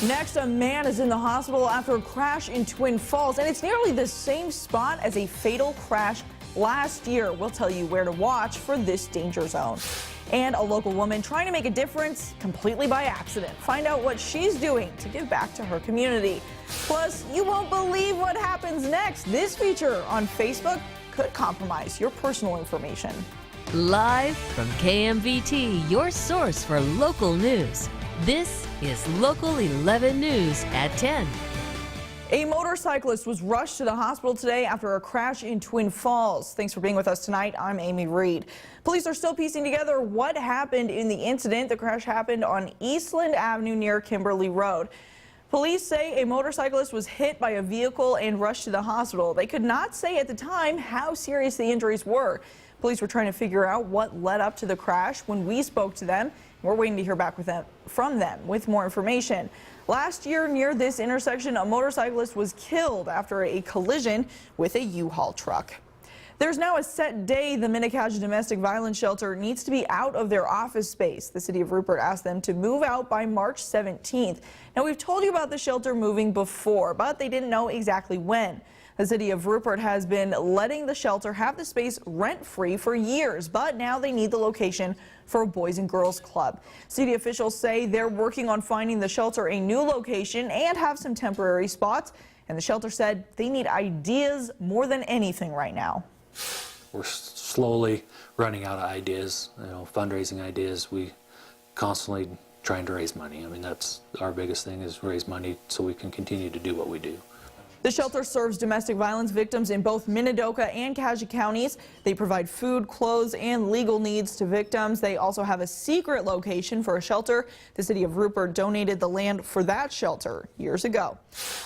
Next, a man is in the hospital after a crash in Twin Falls, and it's nearly the same spot as a fatal crash last year. We'll tell you where to watch for this danger zone. And a local woman trying to make a difference completely by accident. Find out what she's doing to give back to her community. Plus, you won't believe what happens next. This feature on Facebook could compromise your personal information. Live from KMVT, your source for local news. This is Local 11 News at 10. A motorcyclist was rushed to the hospital today after a crash in Twin Falls. Thanks for being with us tonight. I'm Amy Reid. Police are still piecing together what happened in the incident. The crash happened on Eastland Avenue near Kimberly Road. Police say a motorcyclist was hit by a vehicle and rushed to the hospital. They could not say at the time how serious the injuries were. Police were trying to figure out what led up to the crash when we spoke to them. We're waiting to hear back from them with more information. Last year near this intersection, a motorcyclist was killed after a collision with a U-Haul truck. There's now a set day the Minnecaja Domestic Violence Shelter needs to be out of their office space. The city of Rupert asked them to move out by March 17th. Now, we've told you about the shelter moving before, but they didn't know exactly when. The city of Rupert has been letting the shelter have the space rent-free for years, but now they need the location for a Boys and Girls Club. City officials say they're working on finding the shelter a new location and have some temporary spots. And the shelter said they need ideas more than anything right now. We're slowly running out of ideas, fundraising ideas. We constantly trying to raise money. I mean, that's our biggest thing, is raise money so we can continue to do what we do. The shelter serves domestic violence victims in both Minidoka and Cassia counties. They provide food, clothes, and legal needs to victims. They also have a secret location for a shelter. The city of Rupert donated the land for that shelter years ago.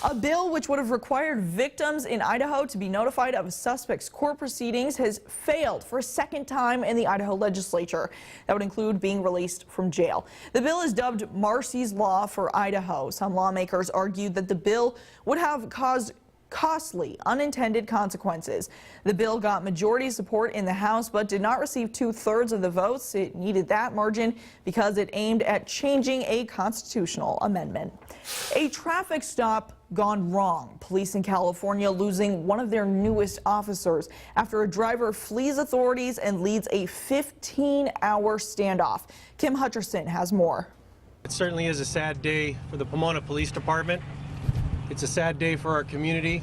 A bill which would have required victims in Idaho to be notified of a suspect's court proceedings has failed for a second time in the Idaho legislature. That would include being released from jail. The bill is dubbed Marcy's Law for Idaho. Some lawmakers argued that the bill would have caused costly unintended consequences. The bill got majority support in the House but did not receive 2/3 of the votes. It needed that margin because it aimed at changing a constitutional amendment. A traffic stop gone wrong. Police in California losing one of their newest officers after a driver flees authorities and leads a 15-hour standoff. Kim Hutcherson has more. It certainly is a sad day for the Pomona Police Department. It's a sad day for our community,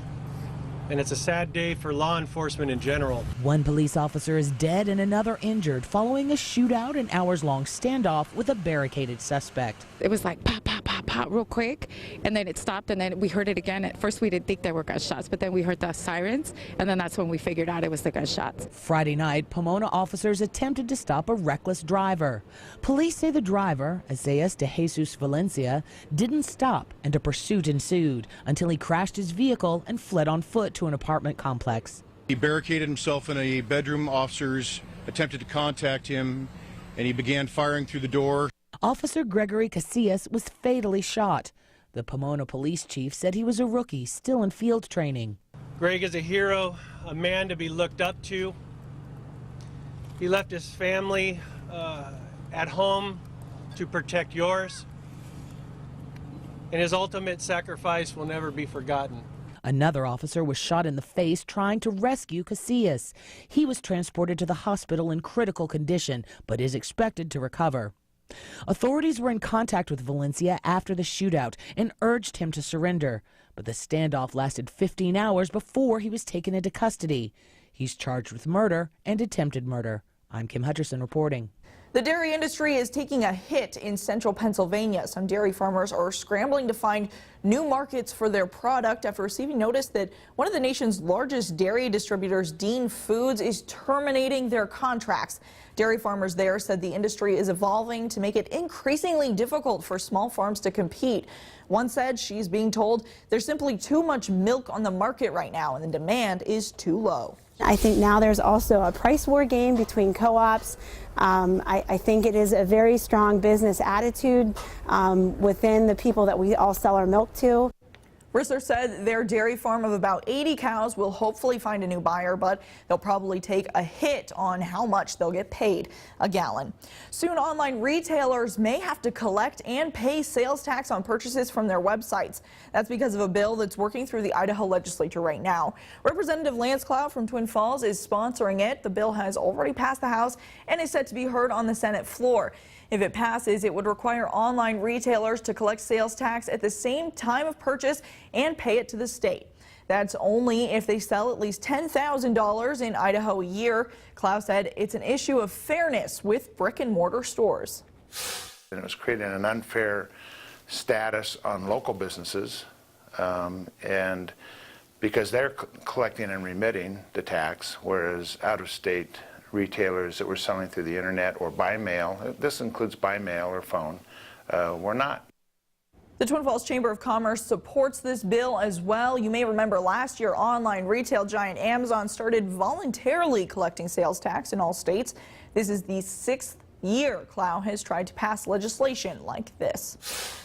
and it's a sad day for law enforcement in general. One police officer is dead and another injured following a shootout and hours-long standoff with a barricaded suspect. It was like pop, pop, pop, pop real quick, and then it stopped, and then we heard it again. At first we didn't think there were gunshots, but then we heard the sirens, and then that's when we figured out it was the gunshots. Friday night, Pomona officers attempted to stop a reckless driver. Police say the driver, Isaias de Jesus Valencia, didn't stop, and a pursuit ensued until he crashed his vehicle and fled on foot to an apartment complex. He barricaded himself in a bedroom. Officers attempted to contact him, and he began firing through the door. Officer Gregory Casillas was fatally shot. The Pomona police chief said he was a rookie still in field training. Greg is a hero, a man to be looked up to. He left his family at home to protect yours, and his ultimate sacrifice will never be forgotten. Another officer was shot in the face trying to rescue Casillas. He was transported to the hospital in critical condition, but is expected to recover. Authorities were in contact with Valencia after the shootout and urged him to surrender, but the standoff lasted 15 hours before he was taken into custody. He's charged with murder and attempted murder. I'm Kim Hutcherson reporting. The dairy industry is taking a hit in central Pennsylvania. Some dairy farmers are scrambling to find new markets for their product after receiving notice that one of the nation's largest dairy distributors, Dean Foods, is terminating their contracts. Dairy farmers there said the industry is evolving to make it increasingly difficult for small farms to compete. One said she's being told there's simply too much milk on the market right now and the demand is too low. I think now there's also a price war game between co-ops. I think it is a very strong business attitude within the people that we all sell our milk to. Rissler said their dairy farm of about 80 cows will hopefully find a new buyer, but they'll probably take a hit on how much they'll get paid a gallon. Soon, online retailers may have to collect and pay sales tax on purchases from their websites. That's because of a bill that's working through the Idaho legislature right now. Representative Lance Cloud from Twin Falls is sponsoring it. The bill has already passed the House and is set to be heard on the Senate floor. If it passes, it would require online retailers to collect sales tax at the same time of purchase and pay it to the state. That's only if they sell at least $10,000 in Idaho a year. Cloud said it's an issue of fairness with brick and mortar stores. And it was creating an unfair status on local businesses, and because they're collecting and remitting the tax, whereas out-of-state retailers that were selling through the internet or by mail, this includes by mail or phone, were not. The Twin Falls Chamber of Commerce supports this bill as well. You may remember last year, online retail giant Amazon started voluntarily collecting sales tax in all states. This is the 6th year Clow has tried to pass legislation like this.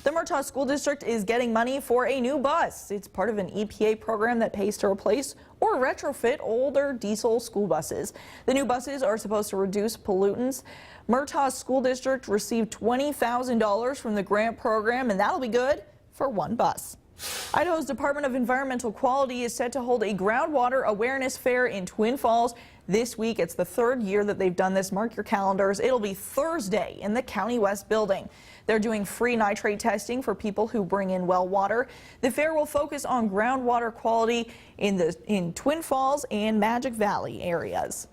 The Murtaugh School District is getting money for a new bus. It's part of an EPA program that pays to replace or retrofit older diesel school buses. The new buses are supposed to reduce pollutants. Murtaugh School District received $20,000 from the grant program, and that'll be good for one bus. Idaho's Department of Environmental Quality is set to hold a groundwater awareness fair in Twin Falls this week. It's the 3rd year that they've done this. Mark your calendars. It'll be Thursday in the County West building. They're doing free nitrate testing for people who bring in well water. The fair will focus on groundwater quality in Twin Falls and Magic Valley areas.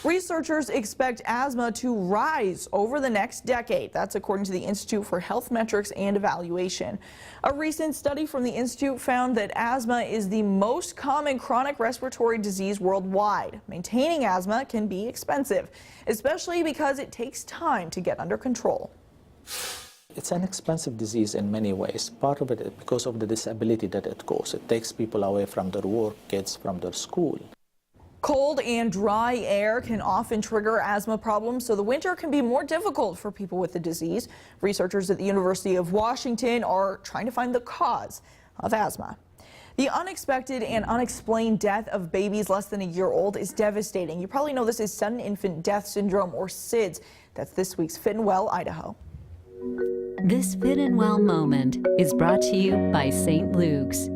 Researchers expect asthma to rise over the next decade. That's according to the Institute for Health Metrics and Evaluation. A recent study from the Institute found that asthma is the most common chronic respiratory disease worldwide. Maintaining asthma can be expensive, especially because it takes time to get under control. It's an expensive disease in many ways. Part of it is because of the disability that it causes. It takes people away from their work, kids from their school. Cold and dry air can often trigger asthma problems, so the winter can be more difficult for people with the disease. Researchers at the University of Washington are trying to find the cause of asthma. The unexpected and unexplained death of babies less than a year old is devastating. You probably know this is sudden infant death syndrome, or SIDS. That's this week's Fit and Well Idaho. This Fit and Well moment is brought to you by St. Luke's.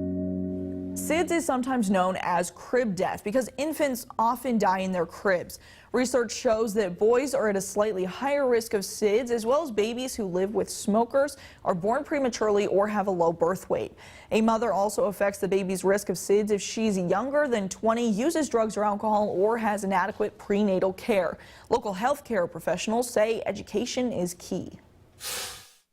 SIDS is sometimes known as crib death because infants often die in their cribs. Research shows that boys are at a slightly higher risk of SIDS, as well as babies who live with smokers, are born prematurely, or have a low birth weight. A mother also affects the baby's risk of SIDS if she's younger than 20, uses drugs or alcohol, or has inadequate prenatal care. Local health care professionals say education is key.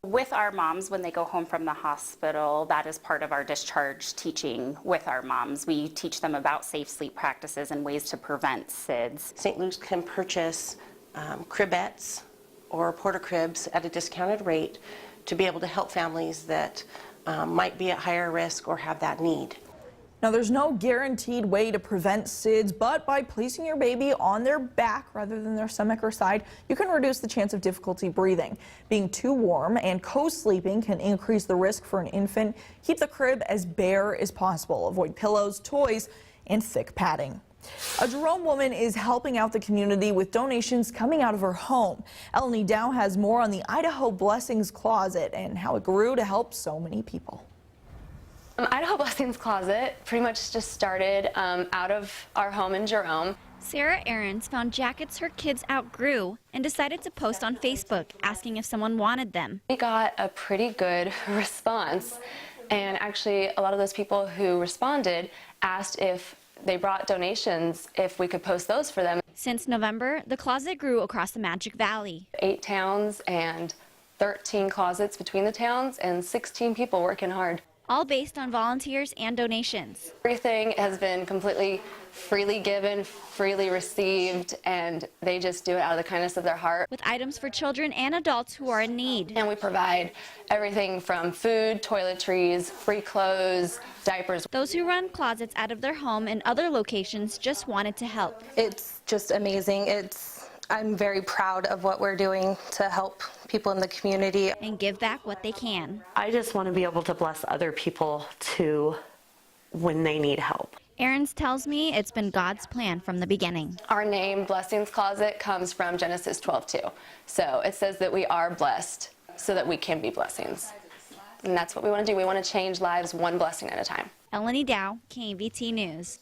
With our moms, when they go home from the hospital, that is part of our discharge teaching with our moms. We teach them about safe sleep practices and ways to prevent SIDS. St. Luke's can purchase cribettes or porta cribs at a discounted rate to be able to help families that might be at higher risk or have that need. Now, there's no guaranteed way to prevent SIDS, but by placing your baby on their back rather than their stomach or side, you can reduce the chance of difficulty breathing. Being too warm and co-sleeping can increase the risk for an infant. Keep the crib as bare as possible. Avoid pillows, toys, and thick padding. A Jerome woman is helping out the community with donations coming out of her home. Eleni Dow has more on the Idaho Blessings Closet and how it grew to help so many people. Idaho Blessings Closet pretty much just started out of our home in Jerome. Sarah Ahrens found jackets her kids outgrew and decided to post on Facebook asking if someone wanted them. We got a pretty good response, and actually a lot of those people who responded asked if they brought donations, if we could post those for them. Since November, the closet grew across the Magic Valley. 8 towns and 13 closets between the towns and 16 people working hard. All based on volunteers and donations. Everything has been completely freely given, freely received, and they just do it out of the kindness of their heart. With items for children and adults who are in need. And we provide everything from food, toiletries, free clothes, diapers. Those who run closets out of their home and other locations just wanted to help. It's just amazing. It's I'm very proud of what we're doing to help people in the community. And give back what they can. I just want to be able to bless other people too when they need help. Aarons tells me it's been God's plan from the beginning. Our name, Blessings Closet, comes from Genesis 12:2. So it says that we are blessed so that we can be blessings. And that's what we want to do. We want to change lives one blessing at a time. Eleni Dow, KMVT News.